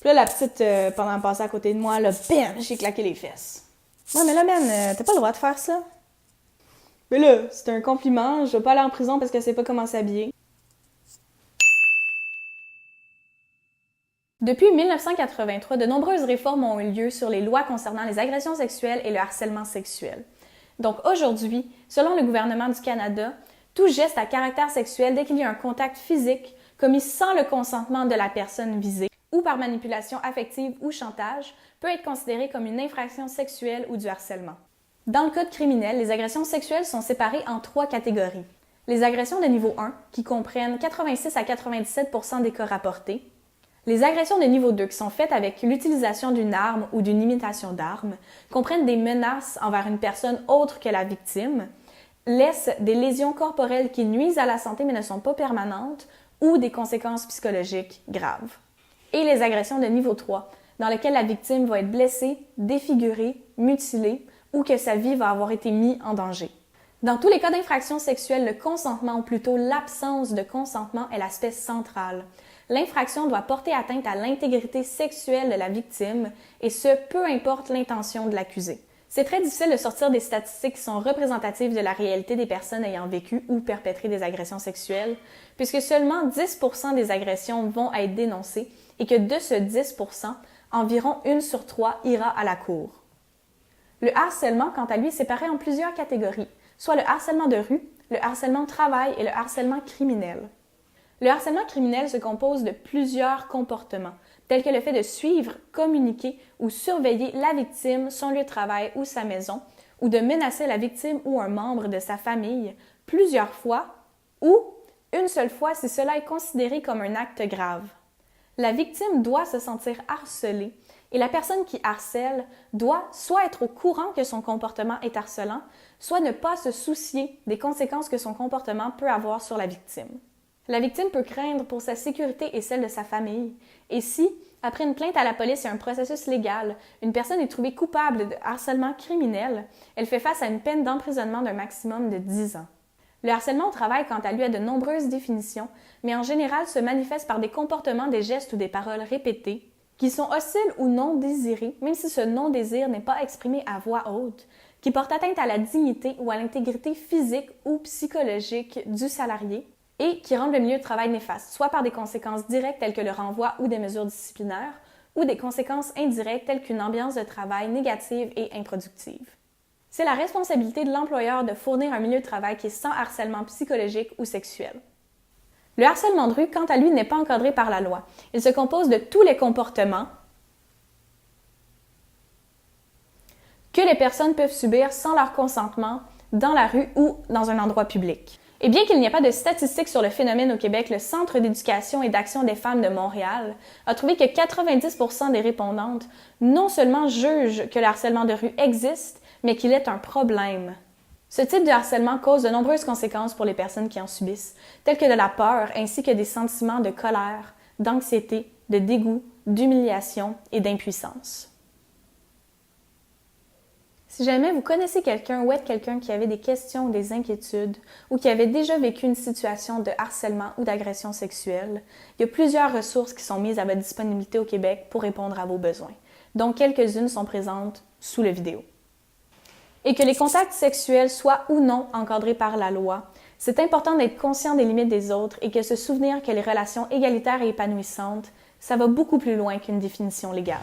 Puis là, la petite, pendant de passer à côté de moi, là, bam, j'ai claqué les fesses. Ouais, mais là, man, t'as pas le droit de faire ça. Mais là, c'est un compliment, je vais pas aller en prison parce qu'elle sait pas comment s'habiller. Depuis 1983, de nombreuses réformes ont eu lieu sur les lois concernant les agressions sexuelles et le harcèlement sexuel. Donc aujourd'hui, selon le gouvernement du Canada, tout geste à caractère sexuel dès qu'il y a un contact physique commis sans le consentement de la personne visée ou par manipulation affective ou chantage peut être considéré comme une infraction sexuelle ou du harcèlement. Dans le code criminel, les agressions sexuelles sont séparées en 3 catégories. Les agressions de niveau 1, qui comprennent 86 à 97% des cas rapportés. Les agressions de niveau 2, qui sont faites avec l'utilisation d'une arme ou d'une imitation d'arme, comprennent des menaces envers une personne autre que la victime, laissent des lésions corporelles qui nuisent à la santé mais ne sont pas permanentes ou des conséquences psychologiques graves. Et les agressions de niveau 3, dans lesquelles la victime va être blessée, défigurée, mutilée ou que sa vie va avoir été mise en danger. Dans tous les cas d'infraction sexuelle, le consentement ou plutôt l'absence de consentement est l'aspect central. L'infraction doit porter atteinte à l'intégrité sexuelle de la victime et ce, peu importe l'intention de l'accusé. C'est très difficile de sortir des statistiques qui sont représentatives de la réalité des personnes ayant vécu ou perpétré des agressions sexuelles, puisque seulement 10% des agressions vont être dénoncées et que de ce 10%, environ 1 sur 3 ira à la cour. Le harcèlement, quant à lui, est séparé en plusieurs catégories, soit le harcèlement de rue, le harcèlement de travail et le harcèlement criminel. Le harcèlement criminel se compose de plusieurs comportements, tels que le fait de suivre, communiquer ou surveiller la victime, son lieu de travail ou sa maison, ou de menacer la victime ou un membre de sa famille plusieurs fois, ou une seule fois si cela est considéré comme un acte grave. La victime doit se sentir harcelée et la personne qui harcèle doit soit être au courant que son comportement est harcelant, soit ne pas se soucier des conséquences que son comportement peut avoir sur la victime. La victime peut craindre pour sa sécurité et celle de sa famille. Et si, après une plainte à la police et un processus légal, une personne est trouvée coupable de harcèlement criminel, elle fait face à une peine d'emprisonnement d'un maximum de 10 ans. Le harcèlement au travail, quant à lui, a de nombreuses définitions, mais en général se manifeste par des comportements, des gestes ou des paroles répétées, qui sont hostiles ou non désirés, même si ce non-désir n'est pas exprimé à voix haute, qui portent atteinte à la dignité ou à l'intégrité physique ou psychologique du salarié, et qui rendent le milieu de travail néfaste, soit par des conséquences directes telles que le renvoi ou des mesures disciplinaires, ou des conséquences indirectes telles qu'une ambiance de travail négative et improductive. C'est la responsabilité de l'employeur de fournir un milieu de travail qui est sans harcèlement psychologique ou sexuel. Le harcèlement de rue, quant à lui, n'est pas encadré par la loi. Il se compose de tous les comportements que les personnes peuvent subir sans leur consentement dans la rue ou dans un endroit public. Et bien qu'il n'y ait pas de statistiques sur le phénomène au Québec, le Centre d'éducation et d'action des femmes de Montréal a trouvé que 90% des répondantes non seulement jugent que le harcèlement de rue existe, mais qu'il est un problème. Ce type de harcèlement cause de nombreuses conséquences pour les personnes qui en subissent, telles que de la peur ainsi que des sentiments de colère, d'anxiété, de dégoût, d'humiliation et d'impuissance. Si jamais vous connaissez quelqu'un ou êtes quelqu'un qui avait des questions ou des inquiétudes ou qui avait déjà vécu une situation de harcèlement ou d'agression sexuelle, il y a plusieurs ressources qui sont mises à votre disponibilité au Québec pour répondre à vos besoins, dont quelques-unes sont présentes sous la vidéo. Et que les contacts sexuels soient ou non encadrés par la loi, c'est important d'être conscient des limites des autres et que se souvenir que les relations égalitaires et épanouissantes, ça va beaucoup plus loin qu'une définition légale.